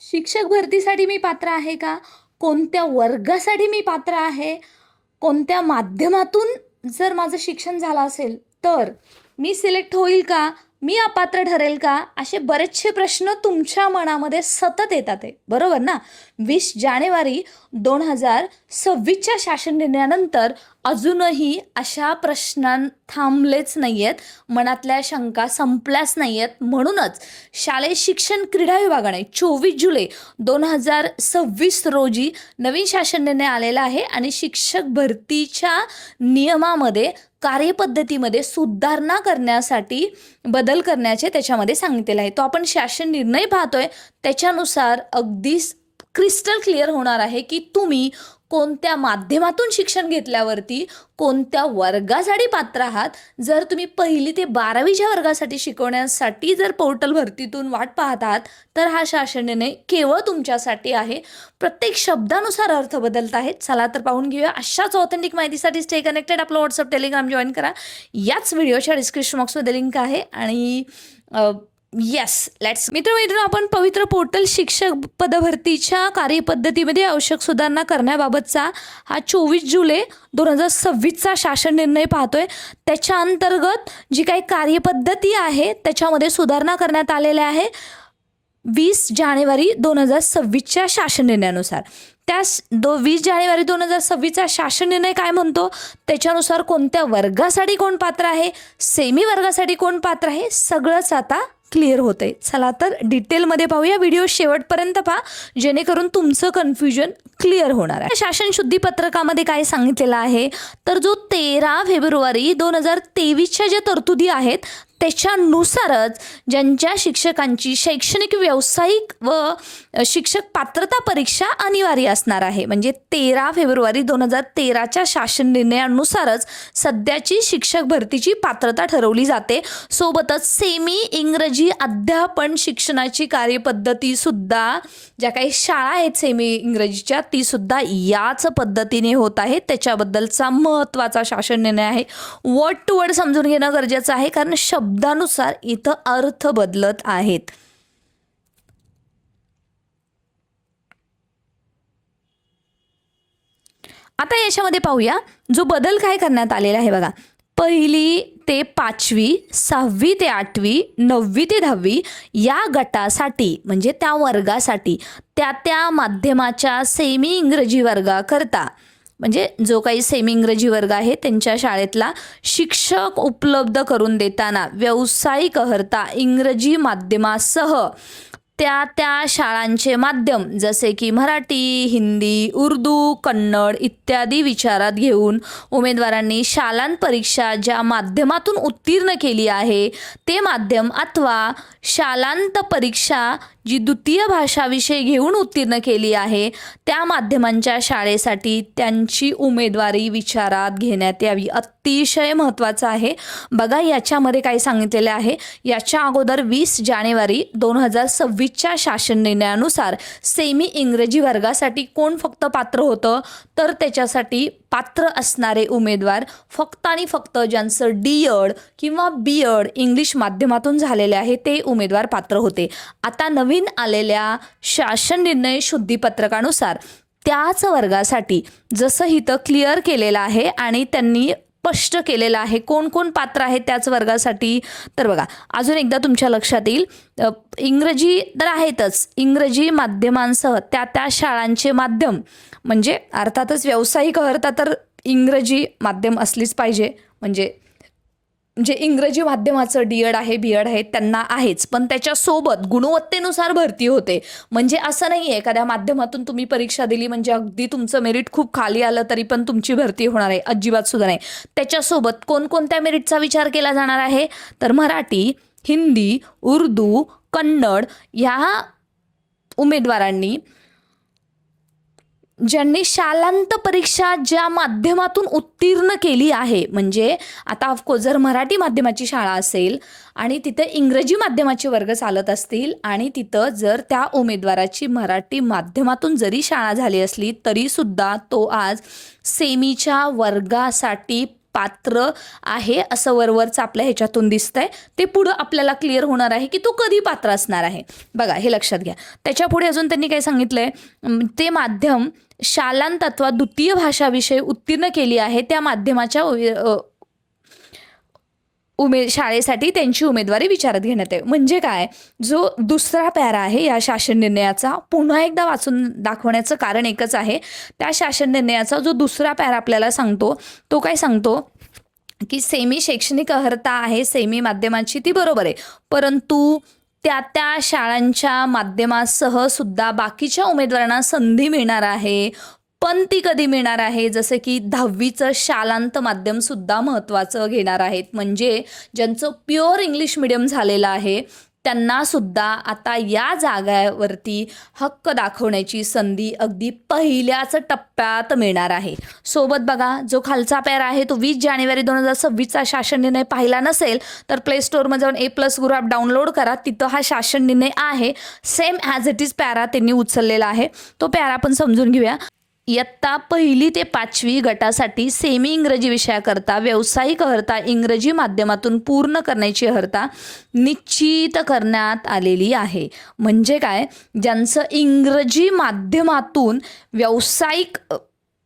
शिक्षक भरतीसाठी मी पात्र आहे का? कोणत्या वर्गासाठी मी पात्र आहे? कोणत्या माध्यमातून जर माझं शिक्षण झालं असेल, तर मी सिलेक्ट होईल का? मी अपात्र ठरेल का? असे बरेचसे प्रश्न तुमच्या मनामध्ये सतत येतात आहे, बरोबर ना? 20 जानेवारी 2026च्या शासन निर्णयानंतर अजूनही अशा प्रश्नां थांबलेच नाही आहेत, मनातल्या शंका संपल्याच नाही आहेत. म्हणूनच शालेय शिक्षण क्रीडा विभागाने 24 जुलै 2026 रोजी नवीन शासन निर्णय आलेला आहे आणि शिक्षक भरतीच्या नियमामध्ये कार्यपद्धतीमध्ये सुधारणा करण्यासाठी बदल करण्याचे त्याच्यामध्ये सांगितलेलं आहे. तो आपण शासन निर्णय पाहतोय, त्याच्यानुसार अगदी क्रिस्टल क्लिअर होणार आहे की तुम्ही कोणत्या माध्यमातून शिक्षण घेतल्यावरती कोणत्या वर्गासाठी पात्र आहात. जर तुम्ही 1ली ते 12वीच्या वर्गासाठी शिकवण्यासाठी जर पोर्टल भरतीतून वाट पाहत आहात, तर हा शासन निर्णय केवळ तुमच्यासाठी आहे. प्रत्येक शब्दानुसार अर्थ बदलत आहेत. चला तर पाहून घेऊया. अशाच ऑथेंटिक माहितीसाठी स्टे कनेक्टेड. आपलं व्हॉट्सअप टेलिग्राम जॉईन करा. याच व्हिडिओच्या डिस्क्रिप्शन बॉक्समध्ये लिंक आहे आणि येस लेट्स मित्र आपण पवित्र पोर्टल शिक्षक पदभरतीच्या कार्यपद्धतीमध्ये आवश्यक सुधारणा करण्याबाबतचा हा 24 जुलै 2026चा शासन निर्णय पाहतोय. त्याच्या अंतर्गत जी काही कार्यपद्धती आहे त्याच्यामध्ये सुधारणा करण्यात आलेल्या आहे 20 जानेवारी 2026च्या शासन निर्णयानुसार. त्या 20 जानेवारी 2026चा शासन निर्णय काय म्हणतो, त्याच्यानुसार कोणत्या वर्गासाठी कोण पात्र आहे, सेमी वर्गासाठी कोण पात्र आहे, सगळंच आता क्लिअर होतंय. चला तर डिटेलमध्ये पाहूया. व्हिडिओ शेवटपर्यंत पहा जेणेकरून तुमचं कन्फ्युजन क्लिअर होणार आहे. शासन शुद्धीपत्रकामध्ये काय सांगितलेलं आहे, तर जो 13 फेब्रुवारी 2023च्या ज्या तरतुदी आहेत त्याच्यानुसारच ज्यांच्या शिक्षकांची शैक्षणिक व्यावसायिक व शिक्षक पात्रता परीक्षा अनिवार्य असणार आहे. म्हणजे 13 फेब्रुवारी 2013च्या शासन निर्णयानुसारच सध्याची शिक्षक भरतीची पात्रता ठरवली जाते. सोबतच सेमी इंग्रजी अध्यापन शिक्षणाची कार्यपद्धतीसुद्धा ज्या काही शाळा आहेत सेमी इंग्रजीच्या तीसुद्धा याच पद्धतीने होत आहेत. त्याच्याबद्दलचा महत्त्वाचा शासन निर्णय आहे. वर्ड टू वर्ड समजून घेणं गरजेचं आहे, कारण शब्दानुसार इथं अर्थ बदलत आहेत. आता याच्यामध्ये पाहूया जो बदल काय करण्यात आलेला आहे. बघा, 1ली ते 5वी, 6वी ते 8वी, 9वी ते 10वी या गटासाठी म्हणजे त्या वर्गासाठी त्या माध्यमाच्या सेमी इंग्रजी वर्गाकरता म्हणजे जो काही सेमी इंग्रजी वर्ग आहे त्यांच्या शाळेतला शिक्षक उपलब्ध करून देताना व्यावसायिकहर्ता इंग्रजी माध्यमासह त्या शाळांचे माध्यम जसे की मराठी, हिंदी, उर्दू, कन्नड इत्यादी विचारात घेऊन उमेदवारांनी शालांत परीक्षा ज्या माध्यमातून उत्तीर्ण केली आहे ते माध्यम अथवा शालांत परीक्षा जी द्वितीय भाषा विषय घेऊन उत्तीर्ण केली आहे त्या माध्यमांच्या शाळेसाठी त्यांची उमेदवारी विचारात घेण्यात यावी. अतिशय महत्त्वाचं आहे. बघा याच्यामध्ये काय सांगितलेलं आहे. याच्या अगोदर 20 जानेवारी 2026च्या शासन निर्णयानुसार सेमी इंग्रजी वर्गासाठी कोण फक्त पात्र होतं, तर त्याच्यासाठी पात्र असणारे उमेदवार फक्त आणि फक्त ज्यांचं D.Ed किंवा B.Ed इंग्लिश माध्यमातून झालेले आहे ते उमेदवार पात्र होते. आता नवीन आलेल्या शासन निर्णय शुद्धीपत्रकानुसार त्याच वर्गासाठी जसं इथं क्लिअर केलेलं आहे आणि त्यांनी स्पष्ट केलेलं आहे कोण कोण पात्र आहे त्याच वर्गासाठी. तर बघा अजून एकदा तुमच्या लक्षात येईल, इंग्रजी तर आहेतच, इंग्रजी माध्यमांसह त्या शाळांचे माध्यम म्हणजे अर्थातच व्यावसायिक अर्थ तर इंग्रजी माध्यम असलीच पाहिजे. म्हणजे इंग्रजी माध्यमाचं D.Ed आहे, B.Ed आहे त्यांना आहेच, पण त्याच्यासोबत गुणवत्तेनुसार भरती होते. म्हणजे असं नाही आहे एखाद्या माध्यमातून तुम्ही परीक्षा दिली म्हणजे अगदी तुमचं मेरिट खूप खाली आलं तरी पण तुमची भरती होणार आहे, अजिबात सुद्धा नाही. त्याच्यासोबत कोणकोणत्या मेरिटचा विचार केला जाणार आहे, तर मराठी, हिंदी, उर्दू, कन्नड या उमेदवारांनी ज्यांनी शालांत परीक्षा ज्या माध्यमातून उत्तीर्ण केली आहे, म्हणजे आता ऑफकोर्स जर मराठी माध्यमाची शाळा असेल आणि तिथे इंग्रजी माध्यमाचे वर्ग चालत असतील आणि तिथं जर त्या उमेदवाराची मराठी माध्यमातून जरी शाळा झाली असली तरीसुद्धा तो आज सेमीच्या वर्गासाठी पात्र आहे असं वरवरचं आपल्या ह्याच्यातून दिसतंय. ते पुढं आपल्याला क्लिअर होणार आहे की तो कधी पात्र असणार आहे. बघा हे लक्षात घ्या. त्याच्या पुढे अजून त्यांनी काय सांगितलंय, ते माध्यम शालांत अथवा द्वितीय भाषा विषय उत्तीर्ण केली आहे त्या माध्यमाच्या शाळेसाठी त्यांची उमेदवारी विचारात घेण्यात आहे. म्हणजे काय, जो दुसरा पॅरा आहे या शासन निर्णयाचा, पुन्हा एकदा वाचून दाखवण्याचं कारण एकच आहे. त्या शासन निर्णयाचा जो दुसरा पॅरा आपल्याला सांगतो तो काय सांगतो की सेमी शैक्षणिक अर्हता आहे सेमी माध्यमाची, ती बरोबर आहे, परंतु त्या शाळांच्या माध्यमासह सुद्धा बाकीच्या उमेदवारांना संधी मिळणार आहे. पण ती कधी मिळणार आहे, जसं की 10वीचं शालांत माध्यमसुद्धा महत्त्वाचं घेणार आहेत. म्हणजे ज्यांचं प्युअर इंग्लिश मिडियम झालेलं आहे त्यांनासुद्धा आता या जागावरती हक्क दाखवण्याची संधी अगदी पहिल्याच टप्प्यात मिळणार आहे. सोबत बघा, जो खालचा पॅरा आहे तो 20 जानेवारी 2026चा शासन निर्णय पाहिला नसेल तर प्ले स्टोअरमध्ये जाऊन A+ गुरु ॲप डाउनलोड करा. तिथं हा शासन निर्णय आहे, same as it is para त्यांनी उचललेला आहे. तो पॅरा आपण समजून घेऊया. इयत्ता 1ली ते 5वी गटासाठी सेमी इंग्रजी विषयाकरता व्यावसायिक अर्हता इंग्रजी माध्यमातून पूर्ण करण्याची अर्हता निश्चित करण्यात आलेली आहे. म्हणजे काय, ज्यांचं इंग्रजी माध्यमातून व्यावसायिक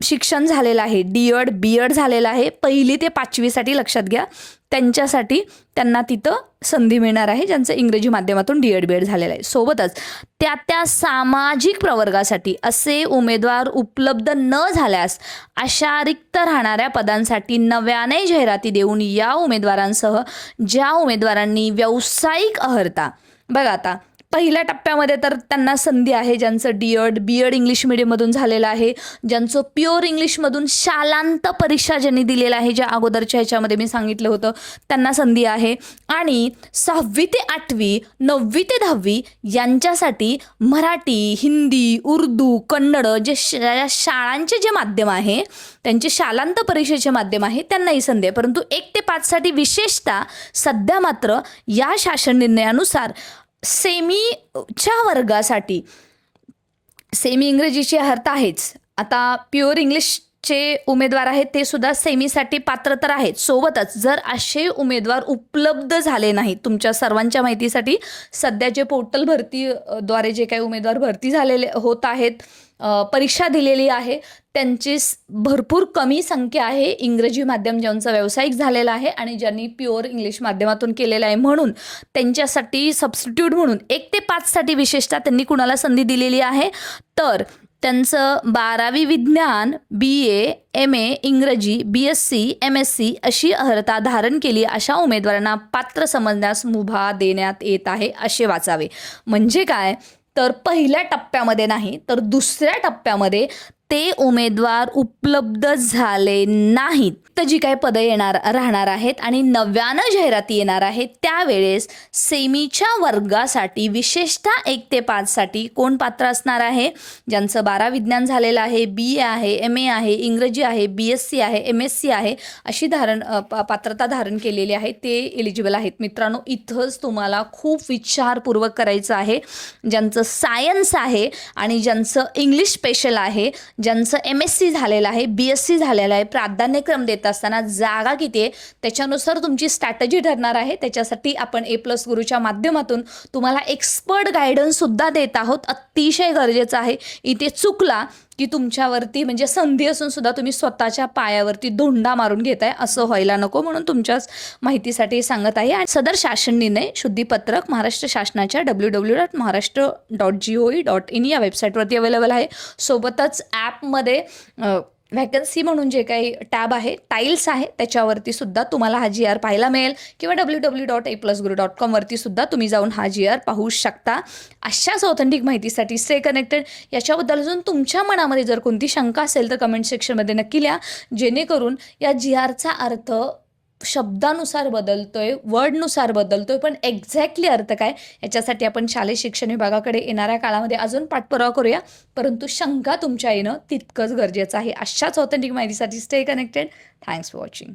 शिक्षण झालेलं आहे, D.Ed. B.Ed. झालेलं आहे 1ली ते 5वीसाठी, लक्षात घ्या, त्यांच्यासाठी त्यांना तिथं संधी मिळणार आहे ज्यांचं इंग्रजी माध्यमातून D.Ed. B.Ed. झालेलं आहे. सोबतच त्या सामाजिक प्रवर्गासाठी असे उमेदवार उपलब्ध न झाल्यास अशा रिक्त राहणाऱ्या पदांसाठी नव्याने जाहिराती देऊन या उमेदवारांसह ज्या उमेदवारांनी व्यावसायिक अर्हता, बघा आता पहिल्या टप्प्यामध्ये तर त्यांना संधी आहे ज्यांचं D.Ed. B.Ed. इंग्लिश मिडियममधून झालेलं आहे, ज्यांचं प्युअर इंग्लिशमधून शालांत परीक्षा ज्यांनी दिलेलं आहे, ज्या अगोदरच्या ह्याच्यामध्ये मी सांगितलं होतं, त्यांना संधी आहे. आणि 6वी ते 8वी 9वी ते 10वी यांच्यासाठी मराठी, हिंदी, उर्दू, कन्नड जे शाळांचे जे माध्यम आहे, त्यांचे शालांत परीक्षेचे माध्यम आहे, त्यांनाही संधी आहे. परंतु 1 ते 5साठी विशेषतः सध्या मात्र या शासन निर्णयानुसार सेमीच्या वर्गासाठी सेमी इंग्रजीची अर्हता आहेच. आता प्युअर इंग्लिशचे उमेदवार आहेत ते सुद्धा सेमीसाठी पात्र तर आहेत. सोबतच जर असे उमेदवार उपलब्ध झाले नाहीत, तुमच्या सर्वांच्या माहितीसाठी सध्या जे पोर्टल भरतीद्वारे जे काही उमेदवार भरती झालेले होत आहेत, परीक्षा दिलेली आहे, त्यांची भरपूर कमी संख्या आहे इंग्रजी माध्यम ज्यांचा व्यावसायिक झालेला आहे आणि ज्यांनी प्युअर इंग्लिश माध्यमातून केलेलं आहे. म्हणून त्यांच्यासाठी सबस्टिट्यूट म्हणून 1 ते 5साठी विशेषतः त्यांनी कुणाला संधी दिलेली आहे, तर त्यांचं 12वी विज्ञान, BA, MA इंग्रजी, BSc, MSc अशी अर्हता धारण केली अशा उमेदवारांना पात्र समजण्यास मुभा देण्यात येत आहे, असे वाचावे. म्हणजे काय, तर पहिल्या टप्प्यामध्ये नाही तर दुसऱ्या टप्प्यामध्ये ते उमेदवार उपलब्ध झाले नाहीत तर जी काही पदं राहणार आहेत आणि नव्यानं जाहिराती येणार आहेत त्यावेळेस सेमीच्या वर्गासाठी विशेषतः 1 ते 5साठी कोण पात्र असणार आहे, ज्यांचं 12 विज्ञान झालेलं आहे, BA आहे, MA आहे, इंग्रजी आहे, BSc आहे, MSc आहे, अशी पात्रता धारण केलेली आहे, ते एलिजिबल आहेत. मित्रांनो, इथंच तुम्हाला खूप विचारपूर्वक करायचं आहे. ज्यांचं सायन्स आहे आणि ज्यांचं इंग्लिश स्पेशल आहे, ज्यांचं MSc झालेलं आहे, BSc झालेलं आहे, प्राधान्यक्रम देत असताना जागा किती आहे त्याच्यानुसार तुमची स्ट्रॅटेजी ठरणार आहे. त्याच्यासाठी आपण A+ गुरुच्या माध्यमातून तुम्हाला एक्सपर्ट गायडन्स सुद्धा देत आहोत. अतिशय गरजेचं आहे. इथे चुकला की तुमच्यावरती म्हणजे संधी असून सुद्धा तुम्ही स्वतःच्या पायावरती धोंडा मारून घेताय, असं व्हायला नको, म्हणून तुमच्याच माहितीसाठी सांगत आहे. आणि सदर शासन निर्णय शुद्धीपत्रक महाराष्ट्र शासनाच्या www.maharashtra.gov.in या वेबसाईटवरती अवेलेबल आहे. सोबतच ॲपमध्ये व्हॅकन्सी म्हणून जे काही टॅब आहे, टाईल्स आहे, त्याच्यावरती सुद्धा तुम्हाला हा GR पाहायला मिळेल किंवा www.aplusguru.com वरती सुद्धा तुम्ही जाऊन हा GR पाहू शकता. अशाच ऑथेंटिक माहितीसाठी स्टे कनेक्टेड. याच्याबद्दल अजून तुमच्या मनामध्ये जर कोणती शंका असेल तर कमेंट सेक्शनमध्ये नक्की लिहा, जेणेकरून या GRचा अर्थ शब्दानुसार बदलतोय, वर्डनुसार बदलतोय, पण एक्झॅक्टली अर्थ काय याच्यासाठी आपण शालेय शिक्षण विभागाकडे येणाऱ्या काळामध्ये अजून पाठपुरावा करूया. परंतु शंका तुमच्या येणं तितकंच गरजेचं आहे. अशाच ऑथेंटिक माहितीसाठी stay connected. Thanks for watching.